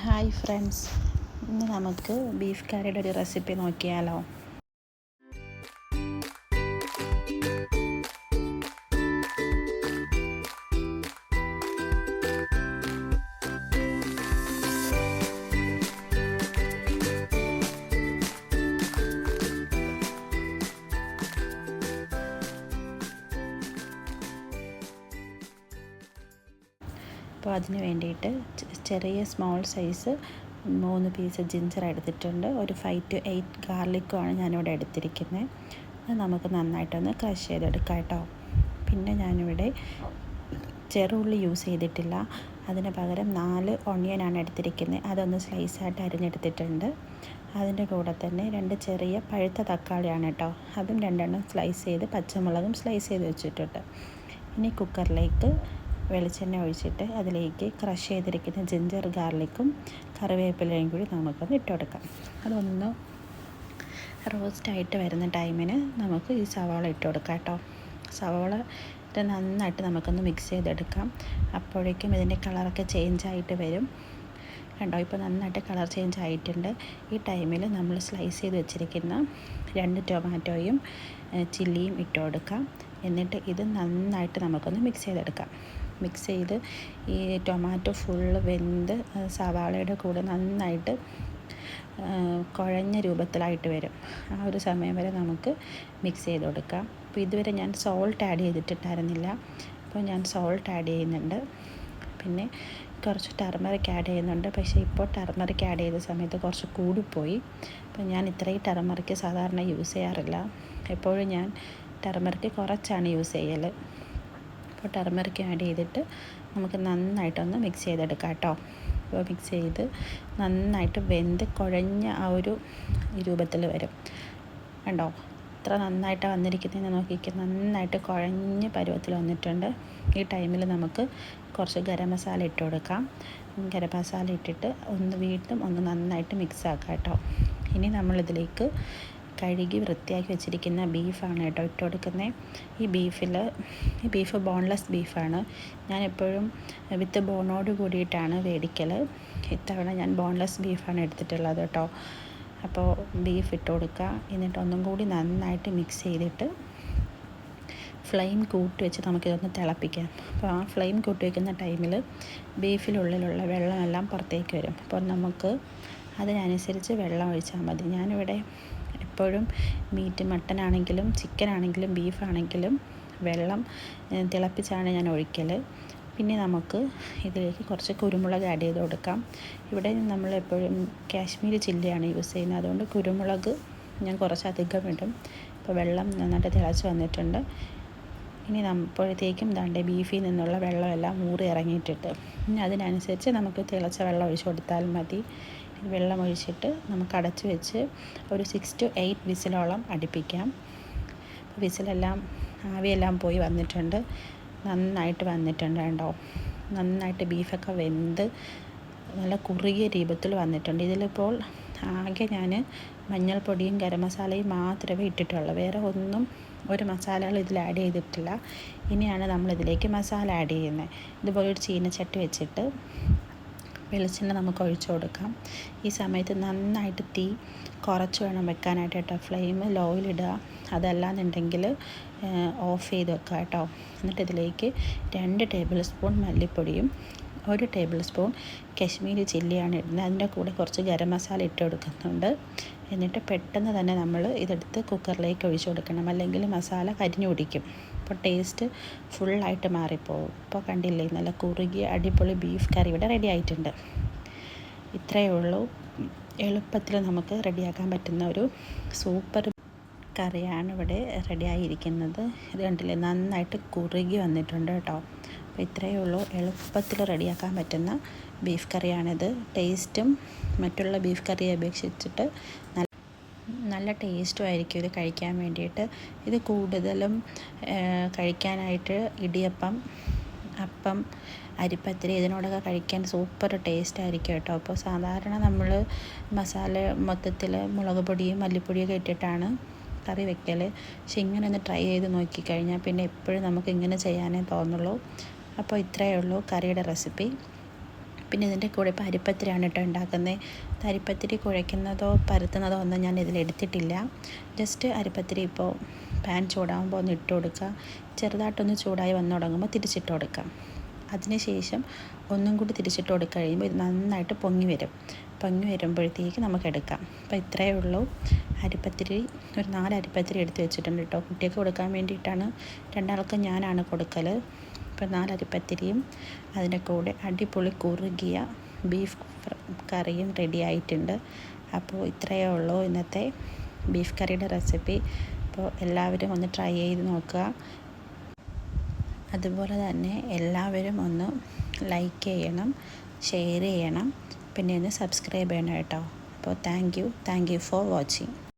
Hi friends, ഇന്ന് നമുക്ക് beef കറിയുടെ ഒരു റെസിപ്പി നോക്കിയാലോ. അപ്പോൾ അതിന് വേണ്ടിയിട്ട് ചെറിയ സ്മോൾ സൈസ് 3 പീസ് ജിഞ്ചർ എടുത്തിട്ടുണ്ട്. ഒരു 5 to 8 ഗാർലിക്കുമാണ് ഞാനിവിടെ എടുത്തിരിക്കുന്നത്. അത് നമുക്ക് നന്നായിട്ടൊന്ന് ക്രഷ് ചെയ്തെടുക്കാം കേട്ടോ. പിന്നെ ഞാനിവിടെ ചെറുള്ളി യൂസ് ചെയ്തിട്ടില്ല, അതിന് പകരം 4 ഓണിയനാണ് എടുത്തിരിക്കുന്നത്. അതൊന്ന് സ്ലൈസായിട്ട് അരിഞ്ഞെടുത്തിട്ടുണ്ട്. അതിൻ്റെ കൂടെ തന്നെ 2 ചെറിയ പഴുത്ത തക്കാളിയാണ് കേട്ടോ, അതും 2 സ്ലൈസ് ചെയ്ത്, പച്ചമുളകും സ്ലൈസ് ചെയ്ത് വെച്ചിട്ടുണ്ട്. ഇനി കുക്കറിലേക്ക് വെളിച്ചെണ്ണ ഒഴിച്ചിട്ട് അതിലേക്ക് ക്രഷ് ചെയ്തിരിക്കുന്ന ജിഞ്ചർ ഗാർലിക്കും കറിവേപ്പിലയും കൂടി നമുക്കൊന്ന് ഇട്ട് കൊടുക്കാം. അതൊന്ന് റോസ്റ്റായിട്ട് വരുന്ന ടൈമിന് നമുക്ക് ഈ സവാള ഇട്ട് കൊടുക്കാം കേട്ടോ. സവാള നന്നായിട്ട് നമുക്കൊന്ന് മിക്സ് ചെയ്തെടുക്കാം. അപ്പോഴേക്കും ഇതിൻ്റെ കളറൊക്കെ ചേഞ്ചായിട്ട് വരും കണ്ടോ. ഇപ്പോൾ നന്നായിട്ട് കളർ ചേഞ്ച് ആയിട്ടുണ്ട്. ഈ ടൈമിൽ നമ്മൾ സ്ലൈസ് ചെയ്ത് വെച്ചിരിക്കുന്ന 2 ടൊമാറ്റോയും ചില്ലിയും ഇട്ട് കൊടുക്കാം. എന്നിട്ട് ഇത് നന്നായിട്ട് നമുക്കൊന്ന് മിക്സ് ചെയ്തെടുക്കാം. മിക്സ് ചെയ്ത് ഈ ടൊമാറ്റോ ഫുള്ള് വെന്ത് സവാളയുടെ കൂടെ നന്നായിട്ട് കുഴഞ്ഞ രൂപത്തിലായിട്ട് വരും. ആ ഒരു സമയം വരെ നമുക്ക് മിക്സ് ചെയ്ത് കൊടുക്കാം. അപ്പോൾ ഇതുവരെ ഞാൻ സോൾട്ട് ആഡ് ചെയ്തിട്ടുണ്ടായിരുന്നില്ല, അപ്പോൾ ഞാൻ സോൾട്ട് ആഡ് ചെയ്യുന്നുണ്ട്. പിന്നെ കുറച്ച് ടർമറിക് ആഡ് ചെയ്യുന്നുണ്ട്. പക്ഷേ ഇപ്പോൾ ടർമറിക് ആഡ് ചെയ്ത സമയത്ത് കുറച്ച് കൂടിപ്പോയി. അപ്പോൾ ഞാൻ ഇത്രയും ടർമറിക് സാധാരണ യൂസ് ചെയ്യാറില്ല. എപ്പോഴും ഞാൻ ടർമറിക് കുറച്ചാണ് യൂസ് ചെയ്യൽ. അപ്പോൾ ടർമറിക് ആഡ് ചെയ്തിട്ട് നമുക്ക് നന്നായിട്ടൊന്ന് മിക്സ് ചെയ്തെടുക്കാം കേട്ടോ. അപ്പോൾ മിക്സ് ചെയ്ത് നന്നായിട്ട് വെന്ത് കുഴഞ്ഞ ആ ഒരു രൂപത്തിൽ വരും കണ്ടോ. എത്ര നന്നായിട്ടാണ് വന്നിരിക്കുന്നതെന്ന് നോക്കിയിട്ട്, നന്നായിട്ട് കുഴഞ്ഞ പരുവത്തിൽ വന്നിട്ടുണ്ട്. ഈ ടൈമിൽ നമുക്ക് കുറച്ച് ഗരം മസാല ഇട്ട് കൊടുക്കാം. ഗരം മസാല ഇട്ടിട്ട് വീണ്ടും ഒന്ന് നന്നായിട്ട് മിക്സ് ആക്കാം കേട്ടോ. ഇനി നമ്മളിതിലേക്ക് കഴുകി വൃത്തിയാക്കി വെച്ചിരിക്കുന്ന ബീഫാണ് കേട്ടോ ഇട്ട് കൊടുക്കുന്നത്. ഈ ബീഫ് ബോൺലെസ് ബീഫാണ്. ഞാൻ എപ്പോഴും വിത്ത് ബോണോട് കൂടിയിട്ടാണ് മേടിക്കൽ. ഇത്തവണ ഞാൻ ബോൺലെസ് ബീഫാണ് എടുത്തിട്ടുള്ളത് കേട്ടോ. അപ്പോൾ ബീഫ് ഇട്ട് കൊടുക്കുക. എന്നിട്ട് ഒന്നും കൂടി നന്നായിട്ട് മിക്സ് ചെയ്തിട്ട് ഫ്ലെയിം കൂട്ടി വെച്ച് നമുക്കിതൊന്ന് തിളപ്പിക്കാം. അപ്പോൾ ആ ഫ്ലെയിം കൂട്ടി വയ്ക്കുന്ന ടൈമിൽ ബീഫിനുള്ളിലുള്ള വെള്ളമെല്ലാം പുറത്തേക്ക് വരും. അപ്പോൾ നമുക്ക് അതിനനുസരിച്ച് വെള്ളം ഒഴിച്ചാൽ മതി. ഞാനിവിടെ എപ്പോഴും മട്ടൻ ആണെങ്കിലും ചിക്കൻ ആണെങ്കിലും ബീഫാണെങ്കിലും വെള്ളം തിളപ്പിച്ചാണ് ഞാൻ ഒഴിക്കൽ. പിന്നെ നമുക്ക് ഇതിലേക്ക് കുറച്ച് കുരുമുളക് ആഡ് ചെയ്ത് കൊടുക്കാം. ഇവിടെ നമ്മളെപ്പോഴും കാശ്മീരി ചില്ലിയാണ് യൂസ് ചെയ്യുന്നത്, അതുകൊണ്ട് കുരുമുളക് ഞാൻ കുറച്ചധികം ഇടും. ഇപ്പോൾ വെള്ളം നന്നായിട്ട് തിളച്ച് വന്നിട്ടുണ്ട്. ഇനി അപ്പോഴത്തേക്കും ദാണ്ടെ ബീഫിൽ നിന്നുള്ള വെള്ളമെല്ലാം ഊറി ഇറങ്ങിയിട്ടിട്ട്, ഇനി അതിനനുസരിച്ച് നമുക്ക് തിളച്ച വെള്ളം ഒഴിച്ച് കൊടുത്താൽ മതി. വെള്ളം ഒഴിച്ചിട്ട് നമുക്ക് അടച്ച് വെച്ച് ഒരു 6 to 8 വിസിലോളം അടുപ്പിക്കാം. വിസിലെല്ലാം ആവിയെല്ലാം പോയി വന്നിട്ടുണ്ട്, നന്നായിട്ട് വന്നിട്ടുണ്ട് കേട്ടോ. നന്നായിട്ട് ബീഫൊക്കെ വെന്ത് നല്ല കുറുകിയ രൂപത്തിൽ വന്നിട്ടുണ്ട്. ഇതിലിപ്പോൾ ആകെ ഞാൻ മഞ്ഞൾപ്പൊടിയും ഗരം മസാലയും മാത്രമേ ഇട്ടിട്ടുള്ളൂ, വേറെ ഒരു മസാലകൾ ഇതിൽ ആഡ് ചെയ്തിട്ടില്ല. ഇനിയാണ് നമ്മളിതിലേക്ക് മസാല ആഡ് ചെയ്യുന്നത്. ഇതുപോലെ ഒരു ചീനച്ചട്ടി വെച്ചിട്ട് വെളിച്ചെണ്ണ നമുക്ക് ഒഴിച്ചു കൊടുക്കാം. ഈ സമയത്ത് നന്നായിട്ട് തീ കുറച്ച് വേണം വെക്കാനായിട്ട് കേട്ടോ. ഫ്ലെയിം ലോയിലിടുക, അതല്ലാന്നുണ്ടെങ്കിൽ ഓഫ് ചെയ്ത് വെക്കുക കേട്ടോ. എന്നിട്ട് ഇതിലേക്ക് 2 ടേബിൾ സ്പൂൺ മല്ലിപ്പൊടിയും 1 ടേബിൾ സ്പൂൺ കശ്മീരി ചില്ലിയാണ് ഇടുന്നത്. അതിൻ്റെ കൂടെ കുറച്ച് ഗരം മസാല ഇട്ട് കൊടുക്കുന്നുണ്ട്. എന്നിട്ട് പെട്ടെന്ന് തന്നെ നമ്മൾ ഇതെടുത്ത് കുക്കറിലേക്ക് ഒഴിച്ചു കൊടുക്കണം, അല്ലെങ്കിൽ മസാല കരിഞ്ഞു പിടിക്കും. അപ്പോൾ ടേസ്റ്റ് ഫുള്ളായിട്ട് മാറിപ്പോകും. ഇപ്പോൾ കണ്ടില്ലേ, നല്ല കുറുകിയ അടിപൊളി ബീഫ് കറി ഇവിടെ റെഡി ആയിട്ടുണ്ട്. ഇത്രയേ ഉള്ളൂ, എളുപ്പത്തിൽ നമുക്ക് റെഡിയാക്കാൻ പറ്റുന്ന ഒരു സൂപ്പർ കറിയാണ് ഇവിടെ റെഡിയായിരിക്കുന്നത്. ഇത് കണ്ടില്ലേ, നന്നായിട്ട് കുറുകി വന്നിട്ടുണ്ട് കേട്ടോ. അപ്പോൾ ഇത്രയേ ഉള്ളൂ, എളുപ്പത്തിൽ റെഡിയാക്കാൻ പറ്റുന്ന ബീഫ് കറിയാണിത്. ടേസ്റ്റും മറ്റുള്ള ബീഫ് കറിയെ അപേക്ഷിച്ചിട്ട് നല്ല ടേസ്റ്റും ആയിരിക്കും ഇത് കഴിക്കാൻ വേണ്ടിയിട്ട്. ഇത് കൂടുതലും കഴിക്കാനായിട്ട് ഇടിയപ്പം, അപ്പം, അരിപ്പത്തിരി ഇതിനോടൊക്കെ കഴിക്കാൻ സൂപ്പർ ടേസ്റ്റ് ആയിരിക്കും കേട്ടോ. അപ്പോൾ സാധാരണ നമ്മൾ മസാല മൊത്തത്തിൽ മുളക് പൊടിയും മല്ലിപ്പൊടിയൊക്കെ ഇട്ടിട്ടാണ് കറി വെക്കൽ. പക്ഷെ ഇങ്ങനെ ഒന്ന് ട്രൈ ചെയ്ത് നോക്കിക്കഴിഞ്ഞാൽ പിന്നെ എപ്പോഴും നമുക്ക് ഇങ്ങനെ ചെയ്യാനേ തോന്നുള്ളൂ. അപ്പോൾ ഇത്രയേ ഉള്ളൂ കറിയുടെ റെസിപ്പി. പിന്നെ ഇതിൻ്റെ കൂടെ ഇപ്പോൾ അരിപ്പത്തിരിയാണ് കേട്ടോ ഉണ്ടാക്കുന്നത്. അരിപ്പത്തിരി കുഴയ്ക്കുന്നതോ പരത്തുന്നതോ ഒന്നും ഞാൻ ഇതിലെടുത്തിട്ടില്ല. ജസ്റ്റ് അരിപ്പത്തിരി ഇപ്പോൾ പാൻ ചൂടാകുമ്പോൾ ഒന്ന് ഇട്ട് കൊടുക്കുക. ചെറുതായിട്ടൊന്ന് ചൂടായി വന്നു തുടങ്ങുമ്പോൾ തിരിച്ചിട്ട് കൊടുക്കാം. അതിനുശേഷം ഒന്നും കൂടി തിരിച്ചിട്ട് കൊടുക്കുക കഴിയുമ്പോൾ ഇത് നന്നായിട്ട് പൊങ്ങി വരും. പൊങ്ങി വരുമ്പോഴത്തേക്ക് നമുക്ക് എടുക്കാം. അപ്പോൾ ഇത്രയേ ഉള്ളൂ. അരിപ്പത്തിരി ഒരു 4 അരിപ്പത്തിരി എടുത്ത് വെച്ചിട്ടുണ്ട് കേട്ടോ. കുട്ടിയൊക്കെ കൊടുക്കാൻ വേണ്ടിയിട്ടാണ്. രണ്ടാൾക്കും ഞാനാണ് കൊടുക്കൽ. ഇപ്പോൾ 4 അരിപ്പത്തിരിയും അതിൻ്റെ കൂടെ അടിപൊളി കുറുകിയ ബീഫ് കറിയും റെഡി ആയിട്ടുണ്ട്. അപ്പോൾ ഇത്രയേ ഉള്ളൂ ഇന്നത്തെ ബീഫ് കറിയുടെ റെസിപ്പി. അപ്പോൾ എല്ലാവരും ഒന്ന് ട്രൈ ചെയ്ത് നോക്കുക. അതുപോലെ തന്നെ എല്ലാവരും ഒന്ന് ലൈക്ക് ചെയ്യണം, ഷെയർ ചെയ്യണം, പിന്നെ ഒന്ന് സബ്സ്ക്രൈബ് ചെയ്യണം കേട്ടോ. അപ്പോൾ താങ്ക് യു ഫോർ വാച്ചിങ്.